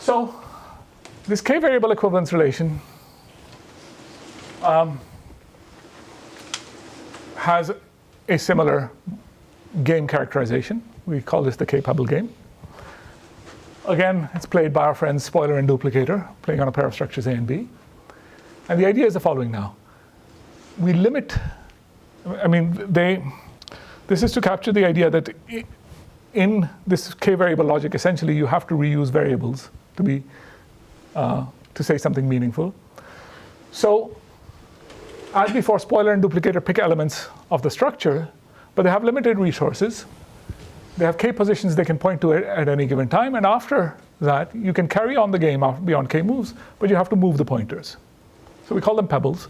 So this K variable equivalence relation has a similar game characterization. We call this the K-Pebble game. Again, it's played by our friends Spoiler and Duplicator, playing on a pair of structures A and B. And the idea is the following now. We limit, this is to capture the idea that in this K variable logic, essentially you have to reuse variables to say something meaningful. So as before, Spoiler and Duplicator pick elements of the structure, but they have limited resources. They have K positions they can point to at any given time, and after that, you can carry on the game beyond K moves, but you have to move the pointers. So we call them pebbles.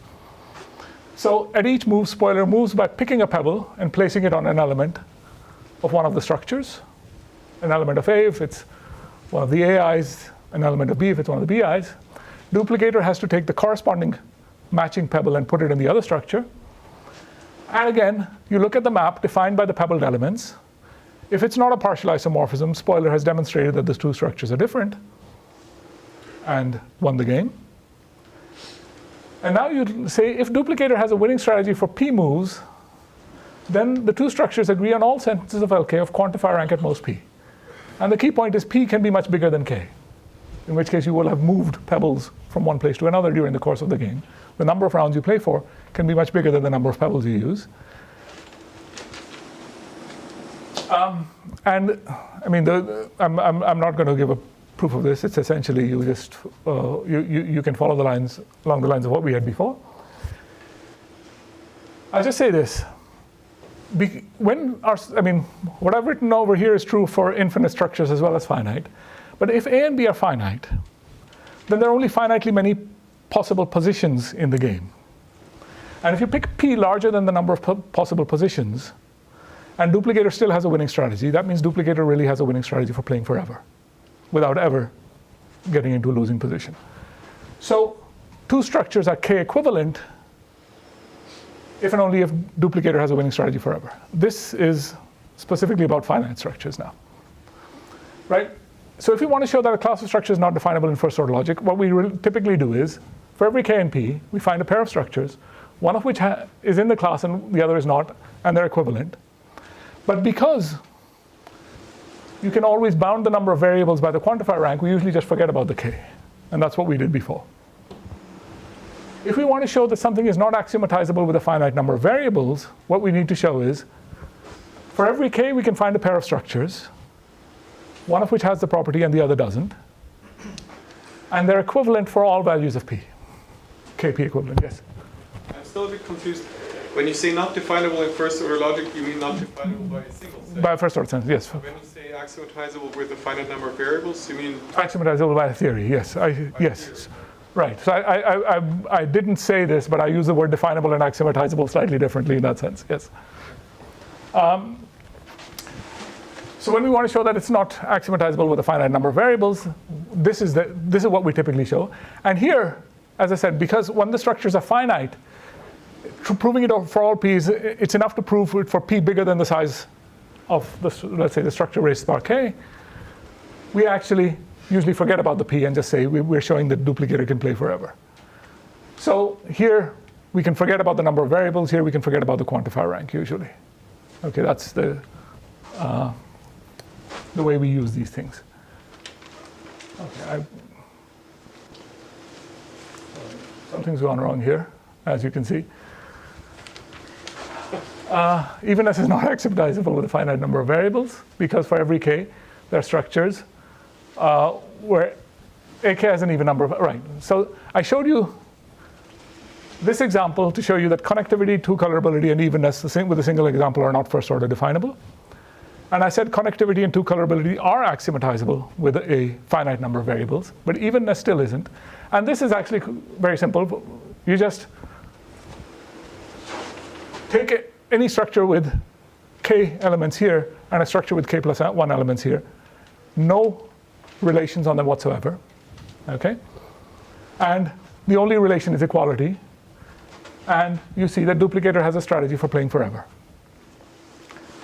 So at each move, spoiler moves by picking a pebble and placing it on an element of one of the structures. An element of A if it's one of the AIs, an element of B if it's one of the BIs. Duplicator has to take the corresponding matching pebble and put it in the other structure. And again, you look at the map defined by the pebbled elements. If it's not a partial isomorphism, spoiler has demonstrated that these two structures are different and won the game. And now you say if duplicator has a winning strategy for P moves, then the two structures agree on all sentences of LK of quantifier rank at most P. And the key point is P can be much bigger than K, in which case you will have moved pebbles from one place to another during the course of the game. The number of rounds you play for can be much bigger than the number of pebbles you use. And I mean, I'm not going to give a proof of this. It's essentially you just you can follow the lines along the lines of what we had before. I'll just say this: what I've written over here is true for infinite structures as well as finite. But if A and B are finite, then there are only finitely many possible positions in the game. And if you pick P larger than the number of possible positions, and duplicator still has a winning strategy, that means duplicator really has a winning strategy for playing forever, without ever getting into a losing position. So two structures are K equivalent if and only if duplicator has a winning strategy forever. This is specifically about finite structures now, right? So if we want to show that a class of structure is not definable in first order logic, what we typically do is, for every K and P, we find a pair of structures, one of which is in the class and the other is not, and they're equivalent. But because you can always bound the number of variables by the quantifier rank, we usually just forget about the K. And that's what we did before. If we want to show that something is not axiomatizable with a finite number of variables, what we need to show is, for every K, we can find a pair of structures, one of which has the property and the other doesn't. And they're equivalent for all values of P. KP equivalent, yes? I'm still a bit confused. When you say not definable in first order logic, you mean not definable by a single set? By a first order sense, yes. When you say axiomatizable with a finite number of variables, you mean? Axiomatizable by a theory, yes. Yes. Theory. Right. So I didn't say this, but I use the word definable and axiomatizable slightly differently in that sense, yes. So when we want to show that it's not axiomatizable with a finite number of variables, this is what we typically show. And here, as I said, because when the structures are finite, proving it for all P's, it's enough to prove it for P bigger than the size of, let's say, the structure raised to the power K. We actually usually forget about the P and just say we're showing that duplicator can play forever. So here we can forget about the number of variables. Here we can forget about the quantifier rank usually. Okay, that's the way we use these things. Okay, something's gone wrong here, as you can see. Evenness is not axiomatizable with a finite number of variables, because for every K, there are structures where AK has an even number of, right. So I showed you this example to show you that connectivity, two-colorability, and evenness, with a single example, are not first order definable. And I said connectivity and two-colorability are axiomatizable with a finite number of variables, but evenness still isn't. And this is actually very simple. You just take any structure with K elements here and a structure with K plus 1 elements here. No relations on them whatsoever. Okay? And the only relation is equality. And you see that duplicator has a strategy for playing forever.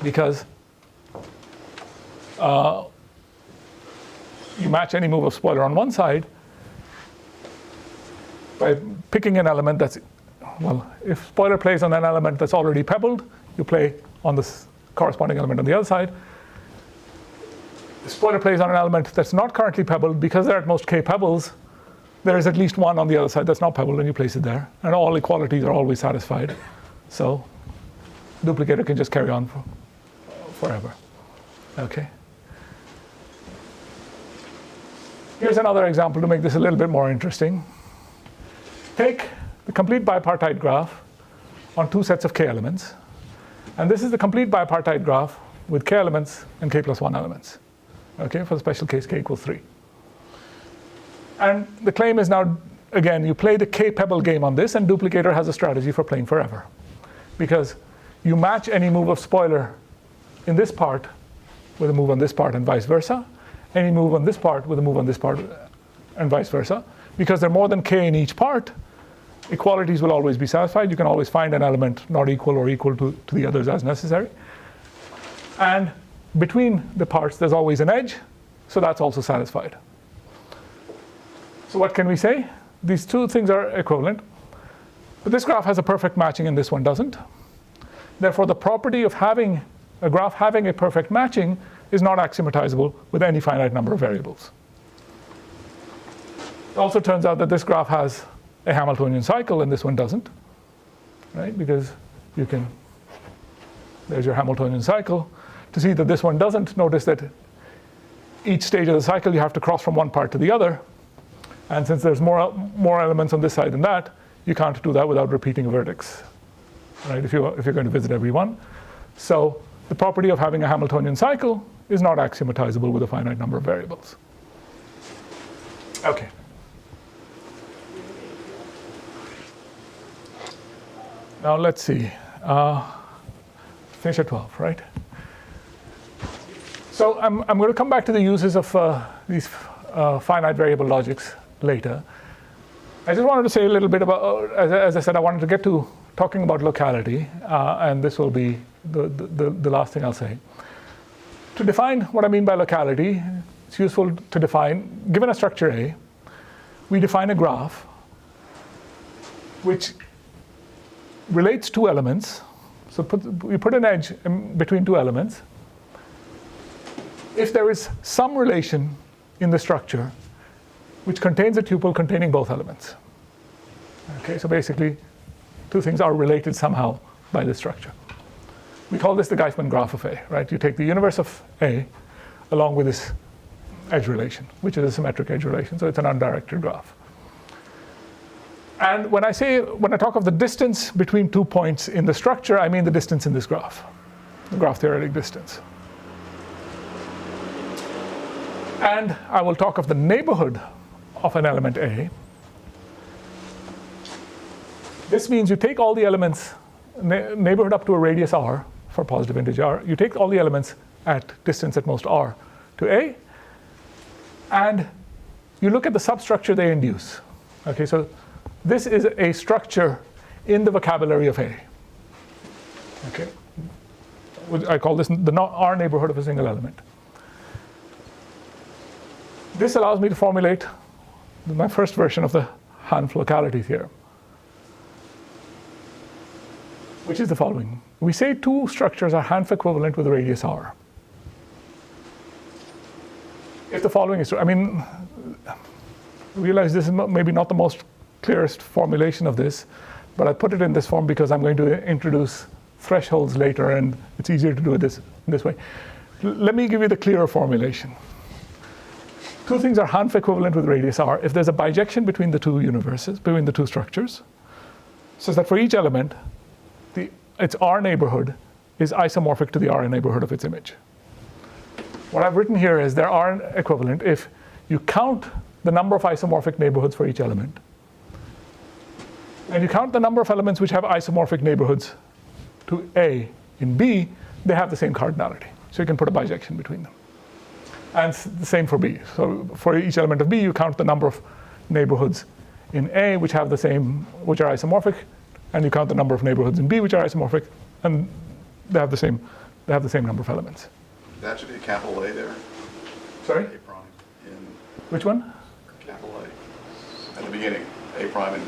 Because you match any move of spoiler on one side by picking an element that's, well, if spoiler plays on an element that's already pebbled, you play on the corresponding element on the other side. If spoiler plays on an element that's not currently pebbled, because there are at most K pebbles, there is at least one on the other side that's not pebbled, and you place it there. And all equalities are always satisfied. So duplicator can just carry on forever. Okay. Here's another example to make this a little bit more interesting. Take the complete bipartite graph on two sets of K elements. And this is the complete bipartite graph with K elements and K plus 1 elements. Okay, for the special case, K equals 3. And the claim is now again, you play the K-Pebble game on this, and Duplicator has a strategy for playing forever. Because you match any move of spoiler in this part with a move on this part and vice versa, any move on this part with a move on this part and vice versa. Because there are more than K in each part, equalities will always be satisfied. You can always find an element not equal or equal to the others as necessary. And between the parts, there's always an edge, so that's also satisfied. So what can we say? These two things are equivalent. But this graph has a perfect matching and this one doesn't. Therefore, the property of having a graph having a perfect matching is not axiomatizable with any finite number of variables. It also turns out that this graph has a Hamiltonian cycle and this one doesn't, right? Because you can, there's your Hamiltonian cycle. To see that this one doesn't, notice that each stage of the cycle you have to cross from one part to the other. And since there's more elements on this side than that, you can't do that without repeating a vertex, right? If you're going to visit every one. So the property of having a Hamiltonian cycle is not axiomatizable with a finite number of variables. Okay. Now let's see. Finish at 12, right? So I'm going to come back to the uses of these finite variable logics later. I just wanted to say a little bit about, as I said, I wanted to get to talking about locality, and this will be the last thing I'll say. To define what I mean by locality, it's useful to define, given a structure A, we define a graph which relates two elements. So we put an edge between two elements. If there is some relation in the structure which contains a tuple containing both elements. Okay, so basically, two things are related somehow by this structure. We call this the Geisman graph of A, right? You take the universe of A along with this edge relation, which is a symmetric edge relation, so it's an undirected graph. And when I talk of the distance between 2 points in the structure, I mean the distance in this graph, the graph theoretic distance. And I will talk of the neighborhood of an element A. This means you take all the elements, neighborhood up to a radius r for positive integer r, you take all the elements at distance at most r to A, and you look at the substructure they induce. Okay, so this is a structure in the vocabulary of A. Okay, I call this the R neighborhood of a single element. This allows me to formulate my first version of the Hanf locality theorem, which is the following. We say two structures are Hanf equivalent with a radius r. If the following is true, I mean, realize this is maybe not the most clearest formulation of this, but I put it in this form because I'm going to introduce thresholds later, and it's easier to do it this way. Let me give you the clearer formulation. Two things are Hanf equivalent with radius r if there's a bijection between the two universes, between the two structures, such that for each element, its R neighborhood is isomorphic to the R neighborhood of its image. What I've written here is there are equivalent if you count the number of isomorphic neighborhoods for each element, and you count the number of elements which have isomorphic neighborhoods to A in B, they have the same cardinality. So you can put a bijection between them. And the same for B. So for each element of B, you count the number of neighborhoods in A which have the same, which are isomorphic, and you count the number of neighborhoods in B which are isomorphic, and they have the same number of elements. That should be a capital A there. Sorry? A prime in Which one? capital A at the beginning. A prime in.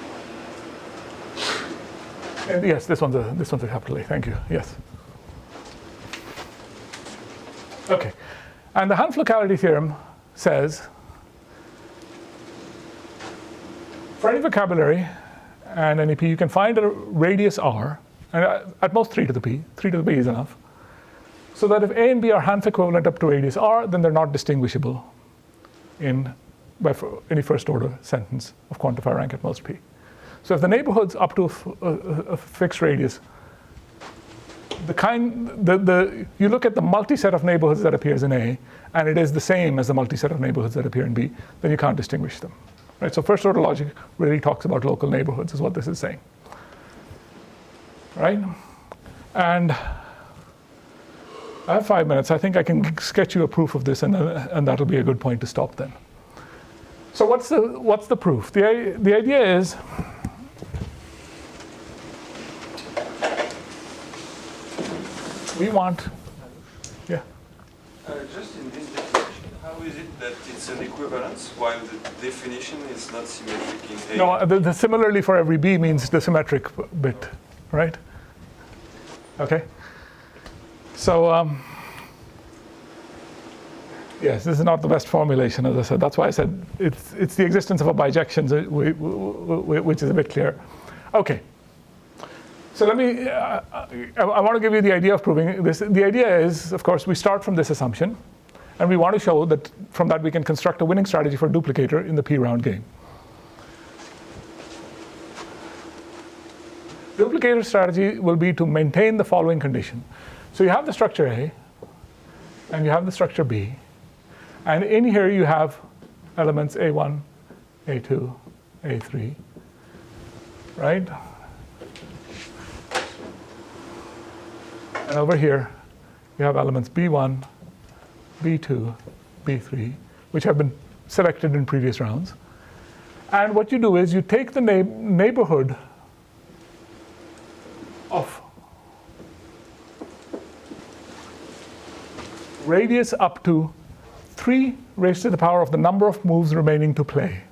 And yes, this one's a capital A. Thank you. Yes. Okay. And the Hanf locality theorem says, for any vocabulary and any p, you can find a radius r, and at most 3 to the p. 3 to the p is enough. So that if A and B are Hanf equivalent up to radius r, then they're not distinguishable by any first order sentence of quantifier rank at most p. So if the neighborhood's up to a fixed radius, you look at the multi-set of neighborhoods that appears in A, and it is the same as the multi-set of neighborhoods that appear in B, then you can't distinguish them. Right? So first order logic really talks about local neighborhoods, is what this is saying. Right? And I have 5 minutes. I think I can sketch you a proof of this, and that'll be a good point to stop then. So what's the proof? The idea is we want, yeah. Just in this definition, how is it that it's an equivalence while the definition is not symmetric in A? No, the similarly for every B means the symmetric bit, right? Okay. So yes, this is not the best formulation, as I said. That's why I said it's the existence of a bijection, which is a bit clear. Okay. So let me, I want to give you the idea of proving this. The idea is, of course, we start from this assumption, and we want to show that from that we can construct a winning strategy for a duplicator in the P-round game. Duplicator strategy will be to maintain the following condition. So you have the structure A, and you have the structure B, and in here you have elements A1, A2, A3, right? And over here, you have elements B1, B2, B3, which have been selected in previous rounds. And what you do is you take the neighborhood of radius up to 3 raised to the power of the number of moves remaining to play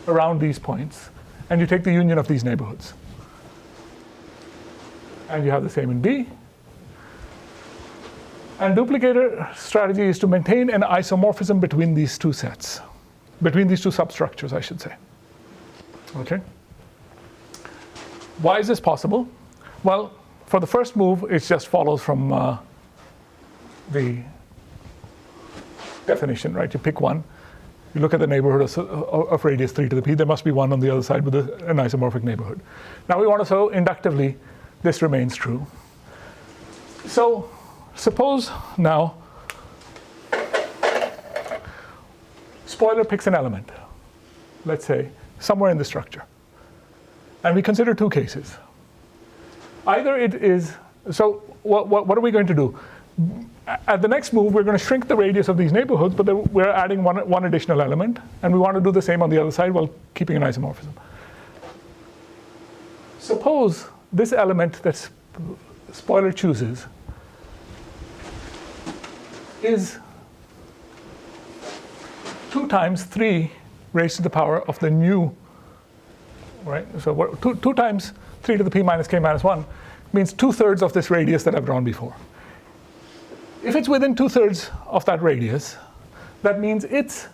around these points, and you take the union of these neighborhoods. And you have the same in B. And duplicator strategy is to maintain an isomorphism between these two sets, between these two substructures, I should say. Okay? Why is this possible? Well, for the first move, it just follows from the definition, right? You pick one. You look at the neighborhood of radius 3 to the p. There must be one on the other side with an isomorphic neighborhood. Now we want to show inductively this remains true. So suppose now spoiler picks an element, let's say, somewhere in the structure. And we consider two cases. Either it is, so what are we going to do? At the next move, we're going to shrink the radius of these neighborhoods, but then we're adding one additional element, and we want to do the same on the other side while keeping an isomorphism. Suppose this element that spoiler chooses is 2 times 3 raised to the power of the new, right? So 2 times 3 to the p minus k minus 1 means 2/3 of this radius that I've drawn before. If it's within 2/3 of that radius, that means its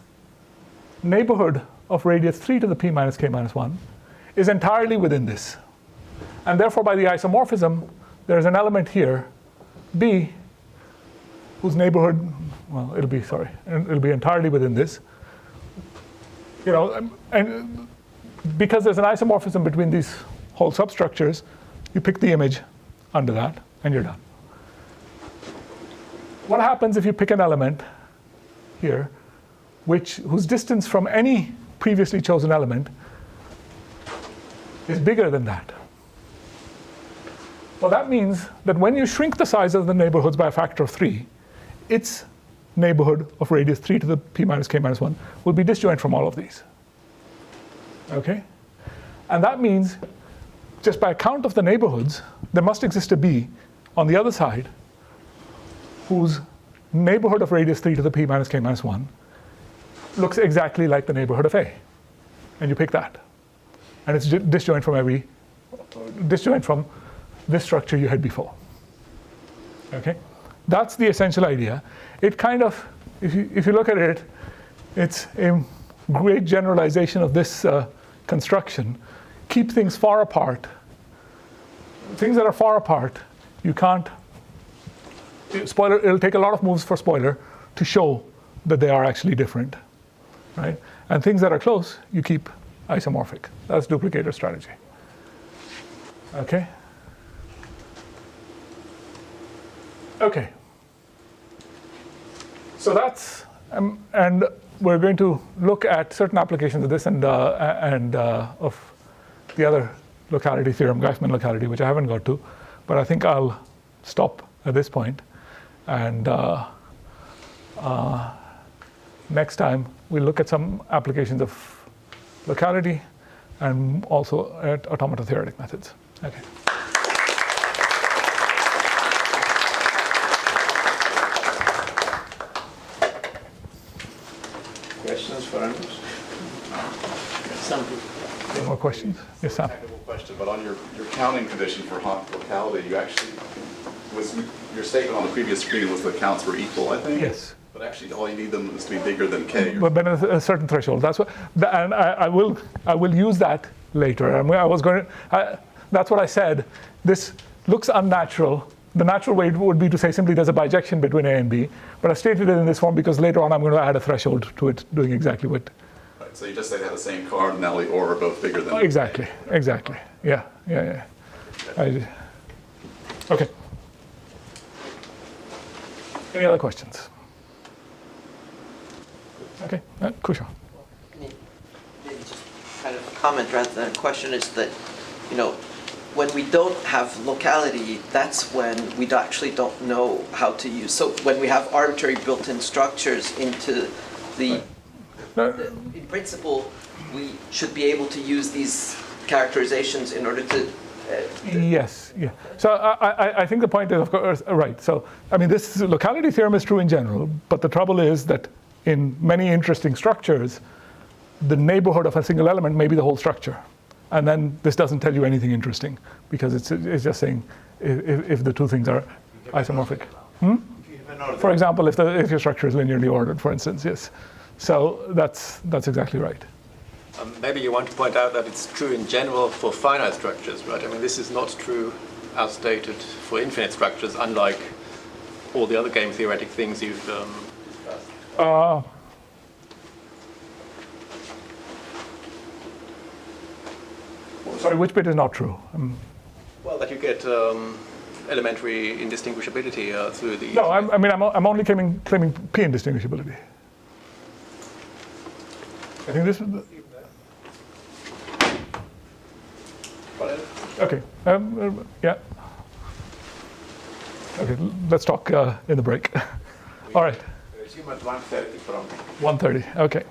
neighborhood of radius 3 to the p minus k minus 1 is entirely within this. And therefore, by the isomorphism, there's an element here, B, whose neighborhood, well, it'll be entirely within this. You know, and because there's an isomorphism between these whole substructures, you pick the image under that, and you're done. What happens if you pick an element here, whose distance from any previously chosen element is bigger than that? Well, that means that when you shrink the size of the neighborhoods by a factor of 3, its neighborhood of radius 3 to the p minus k minus 1 will be disjoint from all of these. Okay? And that means, just by count of the neighborhoods, there must exist a B on the other side whose neighborhood of radius 3 to the p minus k minus 1 looks exactly like the neighborhood of A. And you pick that. And it's disjoint from this structure you had before. Okay? That's the essential idea. It kind of, if you look at it, it's a great generalization of this construction. Keep things far apart. Things that are far apart, you can't, spoiler, it'll take a lot of moves for spoiler to show that they are actually different, right? And things that are close, you keep isomorphic. That's duplicator strategy. Okay? Okay. So that's, and we're going to look at certain applications of this and of the other locality theorem, Greifman locality, which I haven't got to, but I think I'll stop at this point. And next time we'll look at some applications of locality and also at automata theoretic methods. Okay. Questions for Anuj? Some people. Any more questions? Yes, Sam. Technical question, but on your counting condition for locality, you actually, your statement on the previous screen was the counts were equal, I think? Yes. But actually, all you need them is to be bigger than k. But a certain threshold. That's what, and I will use that later. And that's what I said. This looks unnatural. The natural way would be to say simply there's a bijection between A and B. But I stated it in this form because later on I'm going to add a threshold to it, doing exactly what. Right, so you just say they have the same cardinality or are both bigger than. Exactly. Yeah. Okay. Any other questions? Okay, Kusha. Maybe just kind of a comment rather than a question is that, when we don't have locality, that's when we actually don't know how to use. So when we have arbitrary built-in structures into in principle, we should be able to use these characterizations in order to. Yes, yeah. So I think the point is, of course, right. So, I mean, this locality theorem is true in general, but the trouble is that in many interesting structures, the neighborhood of a single element may be the whole structure. And then this doesn't tell you anything interesting, because it's just saying if the two things are isomorphic. For example, if your structure is linearly ordered, for instance, yes. So that's exactly right. Maybe you want to point out that it's true in general for finite structures, right? I mean, this is not true as stated for infinite structures, unlike all the other game theoretic things you've discussed. Sorry, which bit is not true? Well, that you get elementary indistinguishability through the. No, I'm only claiming P indistinguishability. I think this is. Okay. Yeah. Okay. Let's talk in the break. All right. Resume at 1:30 from. 1:30. Okay.